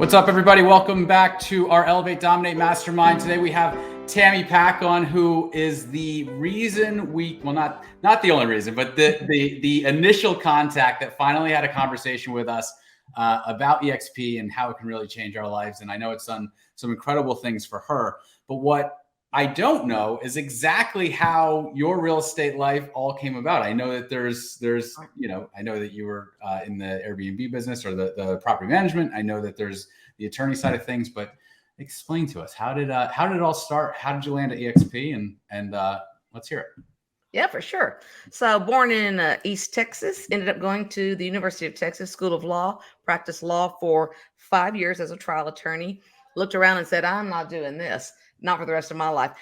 What's up, everybody? Welcome back to our Elevate Dominate Mastermind. Today we have Tammy Pack on, who is the reason not the only reason, but the initial contact that finally had a conversation with us about EXP and how it can really change our lives. And I know it's done some incredible things for her. But what I don't know is exactly how your real estate life all came about. I know that there's I know that you were in the Airbnb business or the property management. I know that there's the attorney side of things, but explain to us, how did it all start? How did you land at EXP? And let's hear it. Yeah, for sure. So born in East Texas, ended up going to the University of Texas School of Law, practiced law for 5 years as a trial attorney, looked around and said, I'm not doing this, not for the rest of my life.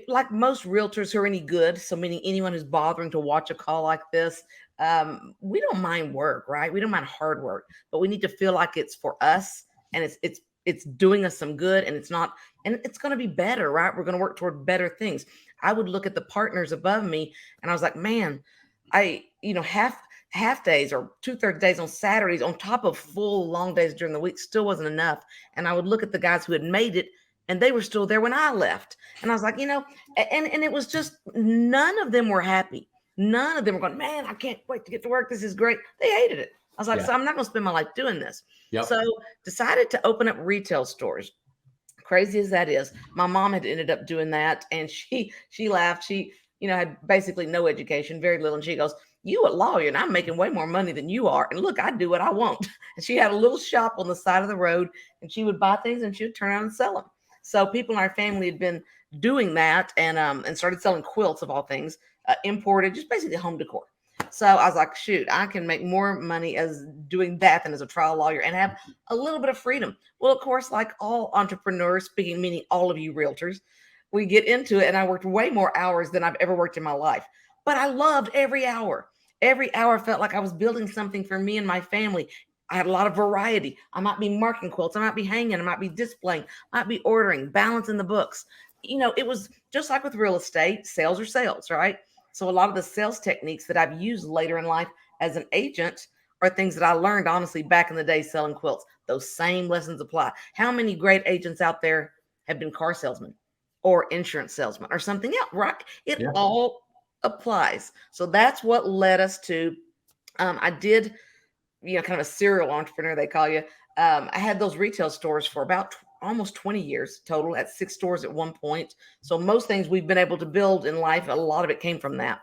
Like most realtors who are any good, so meaning anyone who's bothering to watch a call like this, we don't mind work, right? We don't mind hard work, but we need to feel like it's for us and it's doing us some good, and it's going to be better, right? We're going to work toward better things. I would look at the partners above me and I was like, man, half days or 2/3 days on Saturdays on top of full long days during the week still wasn't enough. And I would look at the guys who had made it and they were still there when I left. And I was like, and it was just, none of them were happy. None of them were going, man, I can't wait to get to work. This is great. They hated it. I was like, So I'm not going to spend my life doing this. Yep. So decided to open up retail stores. Crazy as that is, my mom had ended up doing that, and she laughed. She, had basically no education, very little, and she goes, "You a lawyer, and I'm making way more money than you are. And look, I do what I want." And she had a little shop on the side of the road, and she would buy things and she would turn around and sell them. So people in our family had been doing that, and started selling quilts of all things, imported, just basically home decor. So I was like, shoot, I can make more money as doing that than as a trial lawyer and have a little bit of freedom. Well, of course, like all entrepreneurs, speaking, meaning all of you realtors, we get into it, and I worked way more hours than I've ever worked in my life. But I loved every hour. Every hour felt like I was building something for me and my family. I had a lot of variety. I might be marking quilts. I might be hanging. I might be displaying. I might be ordering, balancing the books. It was just like with real estate, sales are sales, right? So a lot of the sales techniques that I've used later in life as an agent are things that I learned, honestly, back in the day selling quilts. Those same lessons apply. How many great agents out there have been car salesmen or insurance salesmen or something else, right? It all applies. So that's what led us to, I did, kind of a serial entrepreneur, they call you. I had those retail stores for about almost 20 years total, at 6 stores at one point. So most things we've been able to build in life, a lot of it came from that.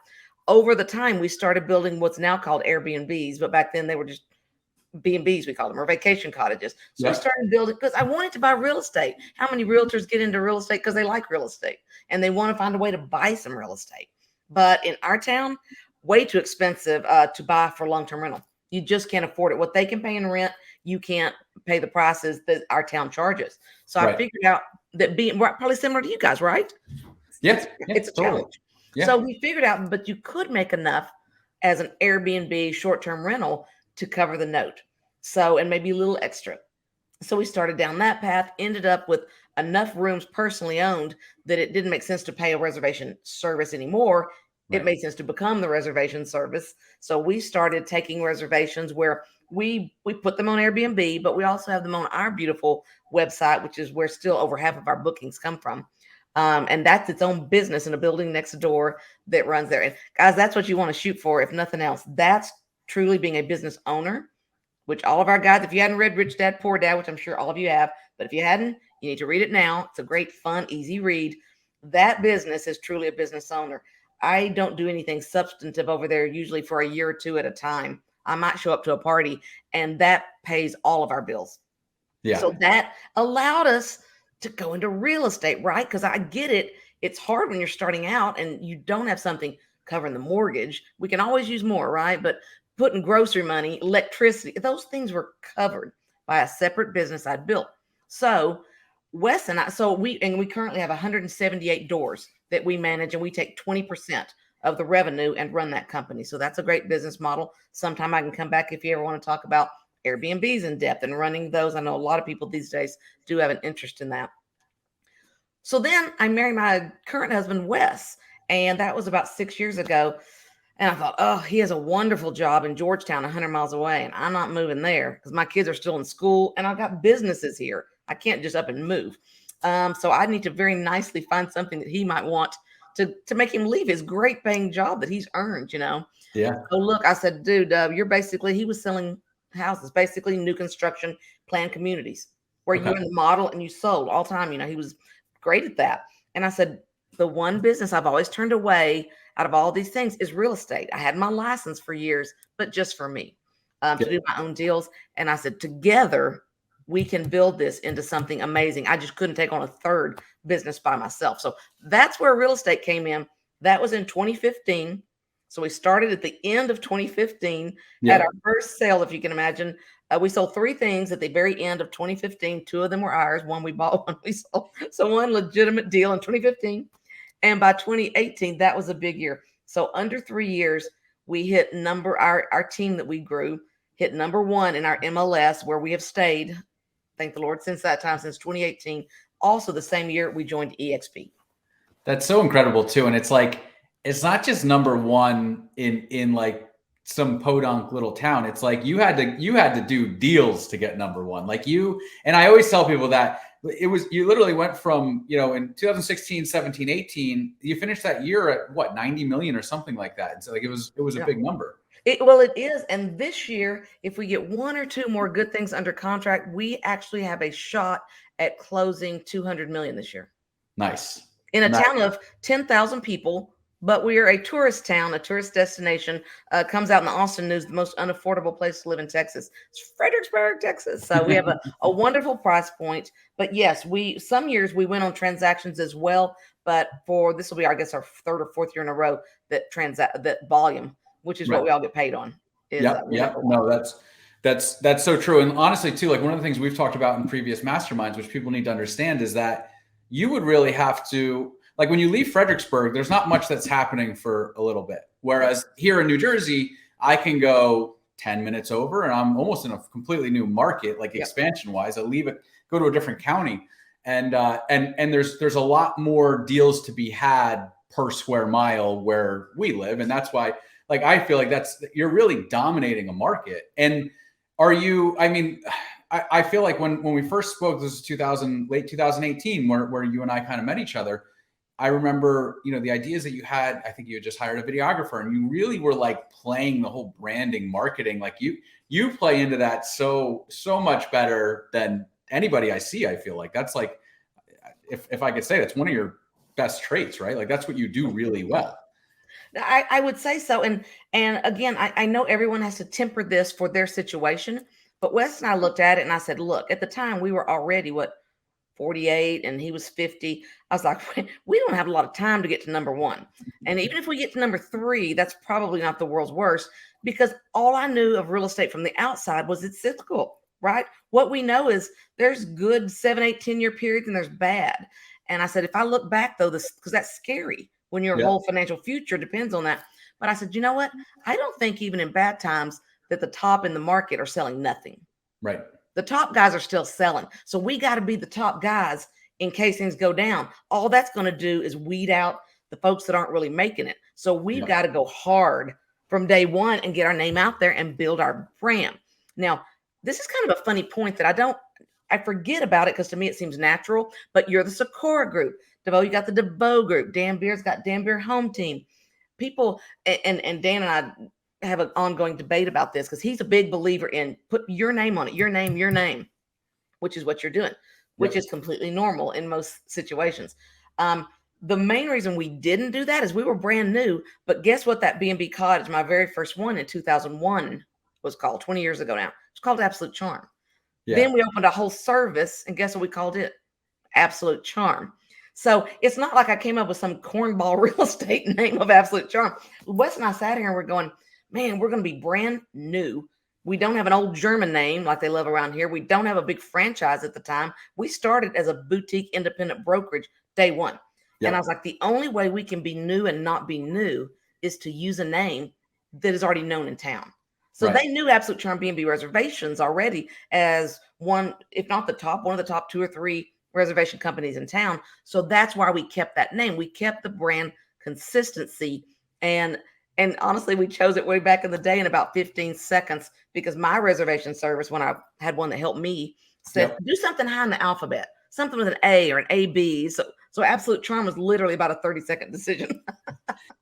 Over the time, we started building what's now called Airbnbs, but back then they were just B&Bs, we call them, or vacation cottages. So we started building because I wanted to buy real estate. How many realtors get into real estate because they like real estate and they want to find a way to buy some real estate? But in our town, way too expensive to buy for long-term rental. You just can't afford it. What they can pay in rent, you can't pay the prices that our town charges. So I figured out that being probably similar to you guys, right? Yeah, it's a challenge. Yeah. So we figured out, but you could make enough as an Airbnb short-term rental to cover the note. So, and maybe a little extra. So we started down that path, ended up with enough rooms personally owned that it didn't make sense to pay a reservation service anymore. Right. It made sense to become the reservation service. So we started taking reservations where we put them on Airbnb, but we also have them on our beautiful website, which is where still over half of our bookings come from. And that's its own business in a building next door that runs there. And guys, that's what you want to shoot for, if nothing else. That's truly being a business owner, which all of our guys, if you hadn't read Rich Dad, Poor Dad, which I'm sure all of you have, but if you hadn't, you need to read it now. It's a great, fun, easy read. That business is truly a business owner. I don't do anything substantive over there, usually for a year or two at a time. I might show up to a party, and that pays all of our bills. Yeah. So that allowed us to go into real estate, right? Because I get it. It's hard when you're starting out and you don't have something covering the mortgage. We can always use more, right? But putting grocery money, electricity, those things were covered by a separate business I'd built. So Wes and I, we currently have 178 doors that we manage, and we take 20% of the revenue and run that company. So that's a great business model. Sometime I can come back if you ever want to talk about Airbnbs in depth and running those. I know a lot of people these days do have an interest in that. So then I married my current husband, Wes, and that was about 6 years ago. And I thought, oh, he has a wonderful job in Georgetown, 100 miles away, and I'm not moving there because my kids are still in school and I've got businesses here. I can't just up and move. So I need to very nicely find something that he might want to make him leave his great paying job that he's earned, you know. Yeah. So look, I said, dude, you're basically, he was selling houses, basically new construction, planned communities, where Okay. you're in the model and you sold all the time. You know, he was great at that. And I said, the one business I've always turned away out of all these things is real estate. I had my license for years, but just for me, to do my own deals. And I said, together, we can build this into something amazing. I just couldn't take on a third business by myself. So that's where real estate came in. That was in 2015. So we started at the end of 2015 at our first sale, if you can imagine. We sold 3 things at the very end of 2015. 2 of them were ours. One we bought, one we sold. So one legitimate deal in 2015. And by 2018, that was a big year. So under 3 years, we hit our team that we grew hit number 1 in our MLS, where we have stayed, thank the Lord, since that time, since 2018. Also the same year we joined EXP. That's so incredible too. And it's like, it's not just number 1 in like some podunk little town. It's like you had to do deals to get number 1. Like and I always tell people that you literally went from, in 2016, 17, 18, you finished that year at what, 90 million or something like that. And so like it was a big number. Well, it is. And this year, if we get 1 or 2 more good things under contract, we actually have a shot at closing 200 million this year. Nice. In a town of 10,000 people, but we are a tourist town, a tourist destination. Comes out in the Austin News, the most unaffordable place to live in Texas. It's Fredericksburg, Texas. So we have a wonderful price point. But yes, some years we went on transactions as well. But this will be, I guess, our 3rd or 4th year in a row that volume, which is what we all get paid on. Yeah. No, that's so true. And honestly, too, like one of the things we've talked about in previous masterminds, which people need to understand, is that you would really have to, like when you leave Fredericksburg, there's not much that's happening for a little bit. Whereas here in New Jersey, I can go 10 minutes over and I'm almost in a completely new market, like expansion wise. I leave it, go to a different county. And there's a lot more deals to be had per square mile where we live. And that's why, like, I feel like you're really dominating a market. And I feel like when we first spoke, this was late 2018, where you and I kind of met each other. I remember, the ideas that you had. I think you had just hired a videographer, and you really were like playing the whole branding, marketing. Like you play into that so much better than anybody I see. I feel like that's like, if I could say, that's one of your best traits, right? Like that's what you do really well. I would say so. And again, I know everyone has to temper this for their situation. But Wes and I looked at it and I said, look, at the time we were already 48 and he was 50. I was like, we don't have a lot of time to get to number 1. And even if we get to number 3, that's probably not the world's worst, because all I knew of real estate from the outside was it's cyclical, right? What we know is there's good 7, 8, 10-year periods and there's bad. And I said, if I look back though, because that's scary when your whole financial future depends on that. But I said, you know what? I don't think even in bad times that the top in the market are selling nothing. Right. The top guys are still selling. So we got to be the top guys in case things go down. All that's going to do is weed out the folks that aren't really making it. So we've got to go hard from day one and get our name out there and build our brand. Now, this is kind of a funny point that I forget about it because to me it seems natural, but you're the Sikora group. DeVoe, you got the DeVoe group. Dan Beer's got Dan Beer Home Team. People, and Dan and I have an ongoing debate about this because he's a big believer in put your name on it, your name, which is what you're doing, which is completely normal in most situations. The main reason we didn't do that is we were brand new, but guess what? That B&B Cottage, my very first one in 2001 was called 20 years ago now. It's called Absolute Charm. Yeah. Then we opened a whole service and guess what we called it? Absolute Charm. So it's not like I came up with some cornball real estate name of Absolute Charm. Wes and I sat here and we're going, man, we're going to be brand new. We don't have an old German name like they love around here. We don't have a big franchise at the time. We started as a boutique independent brokerage day one. Yep. And I was like, the only way we can be new and not be new is to use a name that is already known in town. So They knew Absolute Charm B&B Reservations already as one, if not one of the top 2 or 3 reservation companies in town. So that's why we kept that name. We kept the brand consistency. And And honestly, we chose it way back in the day in about 15 seconds because my reservation service, when I had one that helped me, said, Yep. do something high in the alphabet, something with an A or an AB. So Absolute Charm was literally about a 30-second decision.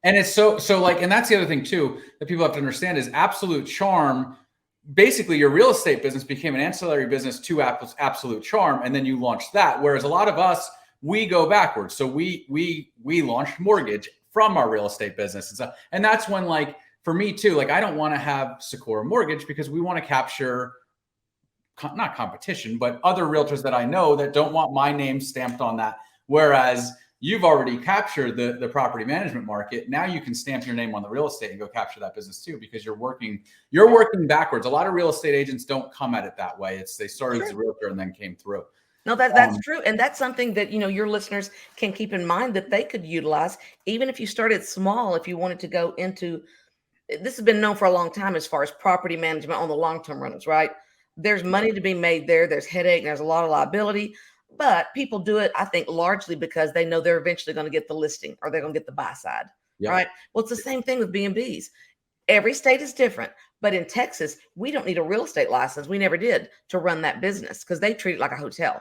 And it's so like, and that's the other thing too that people have to understand is Absolute Charm. Basically, your real estate business became an ancillary business to Absolute Charm, and then you launched that. Whereas a lot of us, we go backwards. So we launched mortgage from our real estate business, and so, and that's when, like, for me too, like, I don't want to have Sikora Mortgage because we want to capture not competition, but other realtors that I know that don't want my name stamped on that. Whereas you've already captured the property management market. Now you can stamp your name on the real estate and go capture that business too, because you're working backwards. A lot of real estate agents don't come at it that way. It's they started as a realtor and then came through. No, that's true. And that's something that, your listeners can keep in mind that they could utilize, even if you started small, if you wanted to go into, this has been known for a long time as far as property management on the long-term rentals, right? There's money to be made there. There's headache. And there's a lot of liability, but people do it, I think, largely because they know they're eventually going to get the listing or they're going to get the buy side, right? Well, it's the same thing with B&Bs. Every state is different, but in Texas, we don't need a real estate license. We never did to run that business because they treat it like a hotel.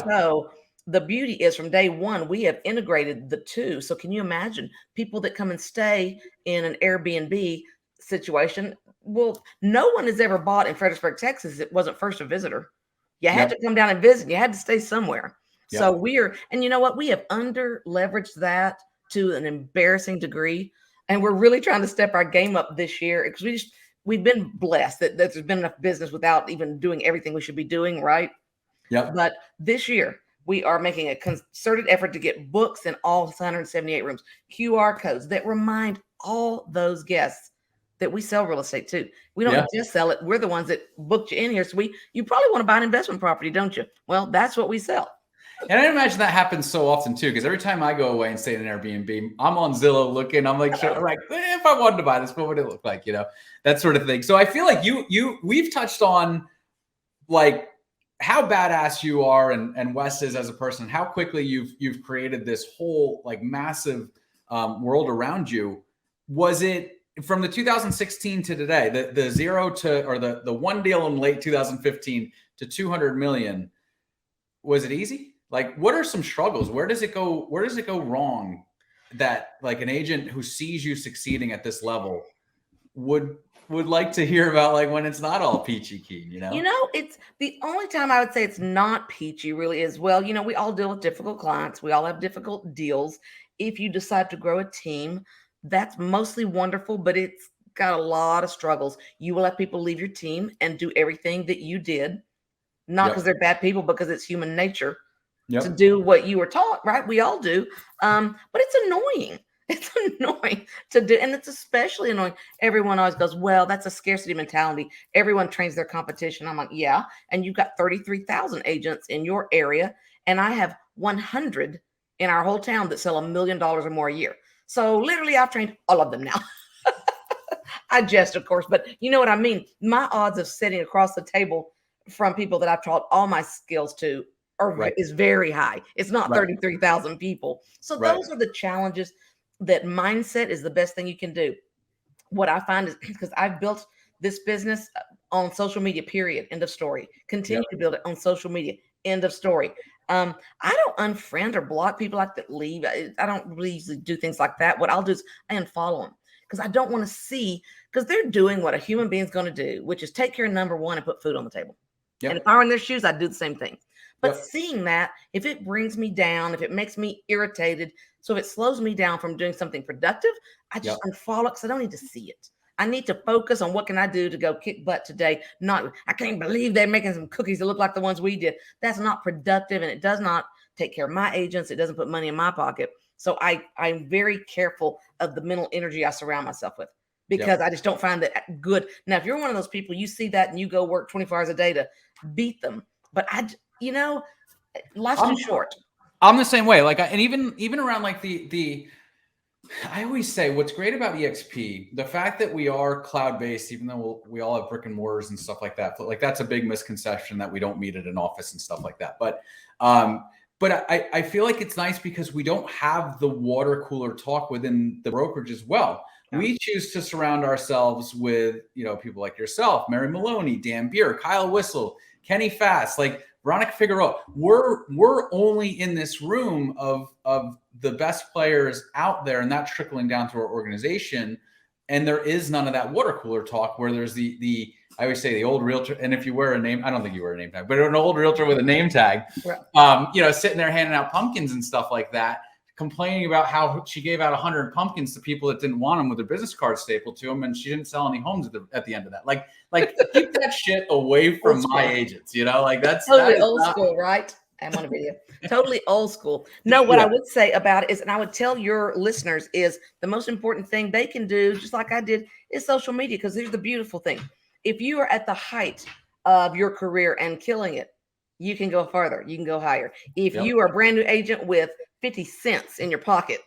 So the beauty is from day one, we have integrated the two. So can you imagine people that come and stay in an Airbnb situation? Well, no one has ever bought in Fredericksburg, Texas. It wasn't first a visitor. You had to come down and visit. You had to stay somewhere. So and you know what? We have under leveraged that to an embarrassing degree. And we're really trying to step our game up this year because we've been blessed that there's been enough business without even doing everything we should be doing, right? But this year, we are making a concerted effort to get books in all 178 rooms, QR codes that remind all those guests that we sell real estate too. We don't just sell it. We're the ones that booked you in here. So you probably want to buy an investment property, don't you? Well, that's what we sell. And I imagine that happens so often too, because every time I go away and stay in an Airbnb, I'm on Zillow looking. I'm like, if I wanted to buy this, what would it look like? That sort of thing. So I feel like we've touched on like how badass you are and Wes is as a person, how quickly you've created this whole like massive world around you. Was it from the 2016 to today, the zero to, or the one deal in late 2015 to 200 million? Was it easy? Like, what are some struggles? Where does it go wrong that like an agent who sees you succeeding at this level would like to hear about, like when it's not all peachy keen, It's the only time I would say it's not peachy really is, well, we all deal with difficult clients. We all have difficult deals. If you decide to grow a team, that's mostly wonderful, but it's got a lot of struggles. You will have people leave your team and do everything that you did, not because they're bad people, because it's human nature to do what you were taught, right? We all do. But it's annoying. It's annoying to do. And it's especially annoying. Everyone always goes, well, that's a scarcity mentality. Everyone trains their competition. I'm like, yeah. And you've got 33,000 agents in your area. And I have 100 in our whole town that sell $1 million or more a year. So literally I've trained all of them now. I jest, of course, but you know what I mean? My odds of sitting across the table from people that I've taught all my skills to is very high. It's not 33,000 people. So those are the challenges. That mindset is the best thing you can do. What I find is because I've built this business on social media, period, end of story. Continue to build it on social media, end of story. I don't unfriend or block people like that leave. I don't really usually do things like that. What I'll do is I unfollow them because I don't want to see, because they're doing what a human being's going to do, which is take care of number one and put food on the table. And if I were in their shoes, I'd do the same thing. But seeing that, if it brings me down, if it makes me irritated, so if it slows me down from doing something productive, I just unfollow because I don't need to see it. I need to focus on what can I do to go kick butt today. Not, I can't believe they're making some cookies that look like the ones we did. That's not productive, and it does not take care of my agents. It doesn't put money in my pocket. So I'm very careful of the mental energy I surround myself with, because I just don't find that good. Now, if you're one of those people, you see that and you go work 24 hours a day to beat them. But life's too short. I'm the same way. Like, and even around like I always say what's great about EXP, the fact that we are cloud-based, even though we all have brick and mortars and stuff like that. But like, that's a big misconception that we don't meet at an office and stuff like that. But I feel like it's nice because we don't have the water cooler talk within the brokerage as well. We choose to surround ourselves with, people like yourself, Mary Maloney, Dan Beer, Kyle Whistle, Kenny Fast, like Veronica Figueroa. We're only in this room of the best players out there, and that's trickling down to our organization. And there is none of that water cooler talk where there's the I always say the old realtor. And if you wear a name, I don't think you wear a name tag, but an old realtor with a name tag, sitting there handing out pumpkins and stuff like that, complaining about how she gave out 100 pumpkins to people that didn't want them with their business card stapled to them, and she didn't sell any homes at the end of that. Like keep that shit away from my agents. That's totally old school, right? I'm on a video. Totally old school. No, what I would say about it is, and I would tell your listeners, is the most important thing they can do, just like I did, is social media. Because here's the beautiful thing. If you are at the height of your career and killing it, you can go further. You can go higher. If you are a brand new agent with 50 cents in your pocket,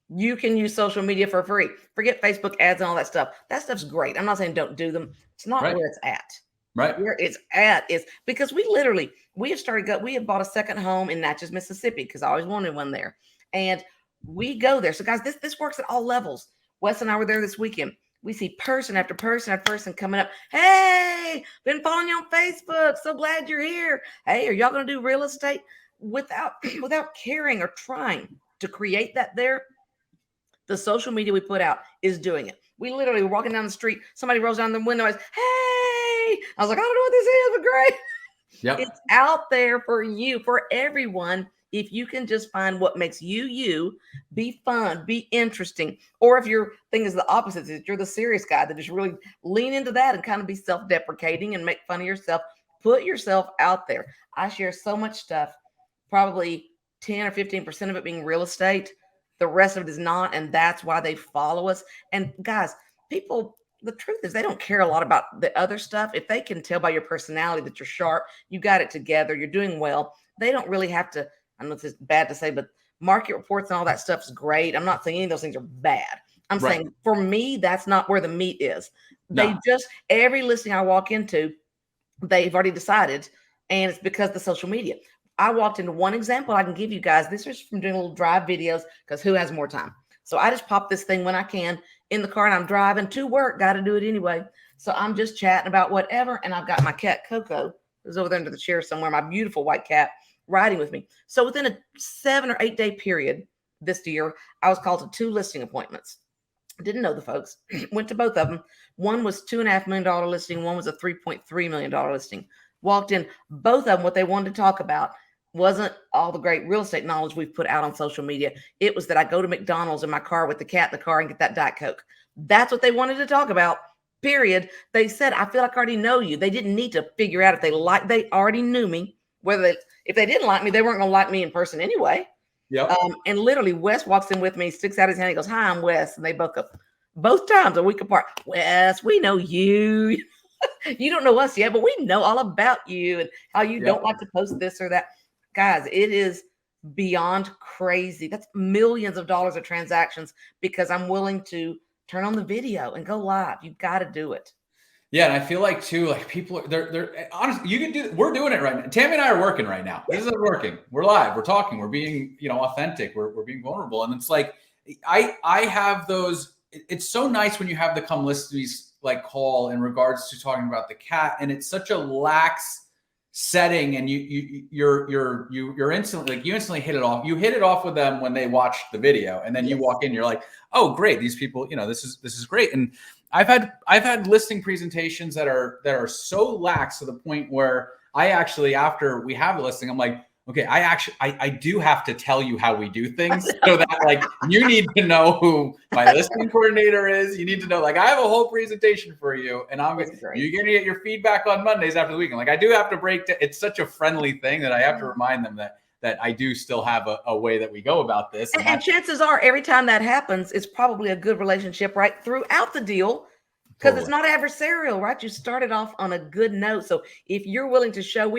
you can use social media for free. Forget Facebook ads and all that stuff. That stuff's great. I'm not saying don't do them. It's not where it's at. Right. Where it's at is because we have bought a second home in Natchez, Mississippi, because I always wanted one there. And we go there. So guys, this works at all levels. Wes and I were there this weekend. We see person after person after person coming up. Hey, been following you on Facebook. So glad you're here. Hey, are y'all going to do real estate? Without caring or trying to create that there, the social media we put out is doing it. We literally were walking down the street. Somebody rolls down the window and says, hey, I was like, I don't know what this is, but great. Yep. It's out there for you, for everyone. If you can just find what makes you, be fun, be interesting. Or if your thing is the opposite, if you're the serious guy that just really lean into that and kind of be self-deprecating and make fun of yourself, put yourself out there. I share so much stuff, probably 10 or 15% of it being real estate. The rest of it is not. And that's why they follow us. And guys, people, the truth is they don't care a lot about the other stuff. If they can tell by your personality that you're sharp, you got it together, you're doing well, they don't really have to. I know it's bad to say, but market reports and all that stuff is great. I'm not saying any of those things are bad. I'm saying for me, that's not where the meat is. They just, every listing I walk into, they've already decided, and it's because of the social media. I walked into one example I can give you guys. This is from doing little drive videos because who has more time? So I just pop this thing when I can in the car and I'm driving to work. Got to do it anyway. So I'm just chatting about whatever. And I've got my cat, Coco, who's over there under the chair somewhere, my beautiful white cat, riding with me. So within a 7 or 8 day period this year, I was called to 2 listing appointments. Didn't know the folks. Went to both of them. One was $2.5 million listing. One was a $3.3 million listing. Walked in, both of them, what they wanted to talk about wasn't all the great real estate knowledge we've put out on social media. It was that I go to McDonald's in my car with the cat in the car and get that Diet Coke. That's what they wanted to talk about, period. They said, I feel like I already know you. They didn't need to figure out if they already knew me. If they didn't like me, they weren't going to like me in person anyway. Yeah. And literally Wes walks in with me, sticks out his hand. He goes, hi, I'm Wes. And they both go, both times a week apart. Wes, we know you. You don't know us yet, but we know all about you and how you don't like to post this or that. Guys, it is beyond crazy. That's millions of dollars of transactions because I'm willing to turn on the video and go live. You've got to do it. Yeah, and I feel like too, like people, they're honestly, you can do. We're doing it right now. Tammy and I are working right now. This is working. We're live. We're talking. We're being, authentic. We're being vulnerable, and it's like I have those. It's so nice when you have the come list these like call in regards to talking about the cat, and it's such a lax setting, and you're instantly like you instantly hit it off. You hit it off with them when they watch the video, and then you walk in, you're like, oh great, these people, this is great. And I've had listing presentations that are so lax to the point where I actually, after we have the listing, I'm like, okay, I do have to tell you how we do things so that like you need to know who my listing coordinator is. You need to know, like, I have a whole presentation for you, and you're going to get your feedback on Mondays after the weekend. Like I do have to it's such a friendly thing that I have to remind them that I do still have a way that we go about this. And chances are every time that happens, it's probably a good relationship right throughout the deal. Because it's not adversarial, right? You started off on a good note. So if you're willing to show,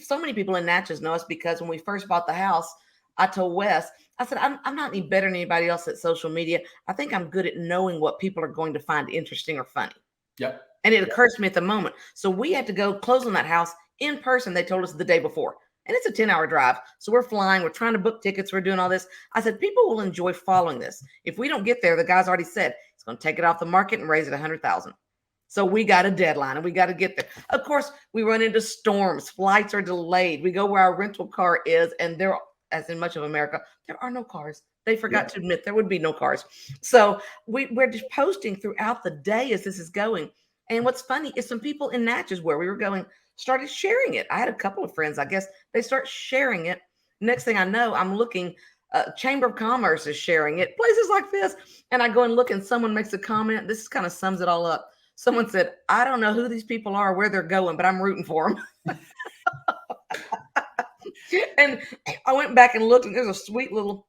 so many people in Natchez know us because when we first bought the house, I told Wes, I said, I'm not any better than anybody else at social media. I think I'm good at knowing what people are going to find interesting or funny. Yep. And it occurs to me at the moment. So we had to go close on that house in person. They told us the day before. and it's a 10-hour drive. So we're flying, we're trying to book tickets, we're doing all this. I said, people will enjoy following this. If we don't get there, the guy's already said he's going to take it off the market and raise it 100,000. So we got a deadline and we got to get there. Of course, we run into storms, flights are delayed. We go where our rental car is, and there, as in much of America, there are no cars. They forgot to admit there would be no cars. So we're just posting throughout the day as this is going. And what's funny is some people in Natchez where we were going started sharing it. I had a couple of friends, I guess, they start sharing it. Next thing I know, I'm looking, Chamber of Commerce is sharing it, places like this. And I go and look and someone makes a comment. This kind of sums it all up. Someone said, I don't know who these people are, where they're going, but I'm rooting for them. And I went back and looked, and there's a sweet little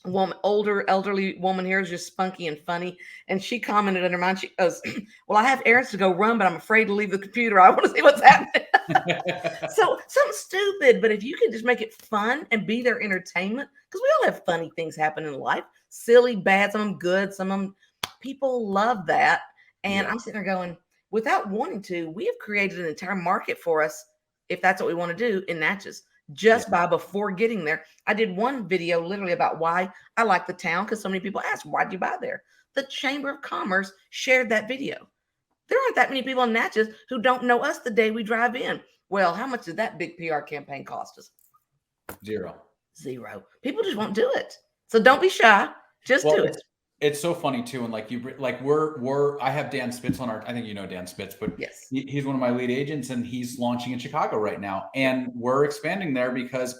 woman, elderly woman here, is just spunky and funny. And she commented in her mind, she goes, well, I have errands to go run, but I'm afraid to leave the computer. I want to see what's happening. So something stupid, but if you can just make it fun and be their entertainment, because we all have funny things happen in life, silly, bad, some of them good, some of them, people love that. And I'm sitting there going, without wanting to, we have created an entire market for us, if that's what we want to do, in Natchez. Just by before getting there. I did one video literally about why I like the town, because so many people asked, why'd you buy there? The Chamber of Commerce shared that video. There aren't that many people in Natchez who don't know us the day we drive in. Well, how much did that big PR campaign cost us? Zero. People just won't do it. So don't be shy. Just do it. It's so funny too, and I have Dan Spitz on our. I think you know Dan Spitz, but yes, he's one of my lead agents, and he's launching in Chicago right now, and we're expanding there because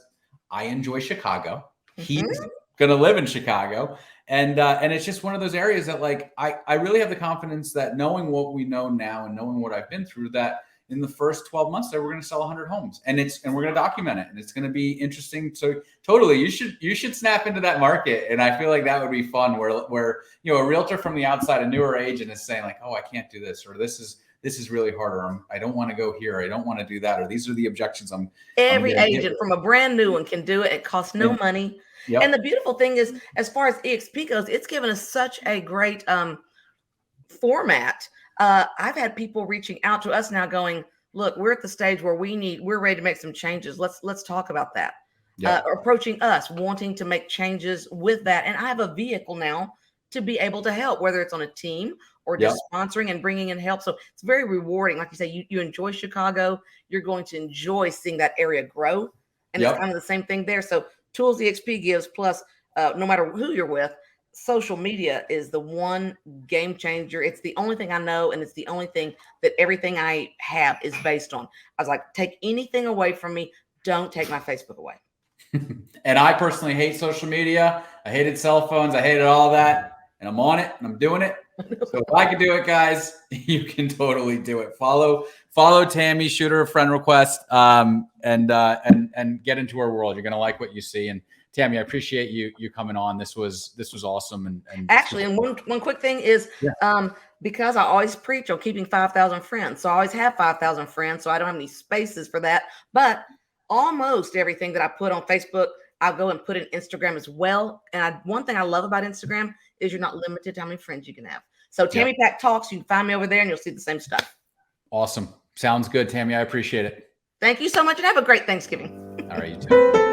I enjoy Chicago. He's going to live in Chicago, and it's just one of those areas that I really have the confidence that knowing what we know now and knowing what I've been through, that in the first 12 months there we're going to sell 100 homes, and we're going to document it, and it's going to be interesting. So totally, you should snap into that market, and I feel like that would be fun. Where a realtor from the outside, a newer agent, is saying like, oh, I can't do this, or this is really hard, or I don't want to go here, I don't want to do that, or these are the objections. Every agent from a brand new one can do it. It costs no money. Yep. And the beautiful thing is, as far as EXP goes, it's given us such a great format. I've had people reaching out to us now going, look, we're at the stage where we're ready to make some changes. Let's talk about that. Yep. Approaching us, wanting to make changes with that. And I have a vehicle now to be able to help, whether it's on a team or just sponsoring and bringing in help. So it's very rewarding. Like you say, you enjoy Chicago, you're going to enjoy seeing that area grow. And it's kind of the same thing there. So tools EXP gives, plus no matter who you're with, social media is the one game changer. It's the only thing I know, and it's the only thing that everything I have is based on. I was like, take anything away from me, don't take my Facebook away. And I personally hate social media. I hated cell phones. I hated all that, and I'm on it and I'm doing it. So if I can do it, guys, you can totally do it. Follow Tammy, shoot her a friend request, and get into her world. You're gonna like what you see. And Tammy, I appreciate you coming on. This was awesome. And actually, and one quick thing is, because I always preach on keeping 5,000 friends, so I always have 5,000 friends, so I don't have any spaces for that. But almost everything that I put on Facebook, I'll go and put in Instagram as well. And one thing I love about Instagram is you're not limited to how many friends you can have. So Tammy Pack Talks, you can find me over there and you'll see the same stuff. Awesome. Sounds good, Tammy. I appreciate it. Thank you so much, and have a great Thanksgiving. All right, you too.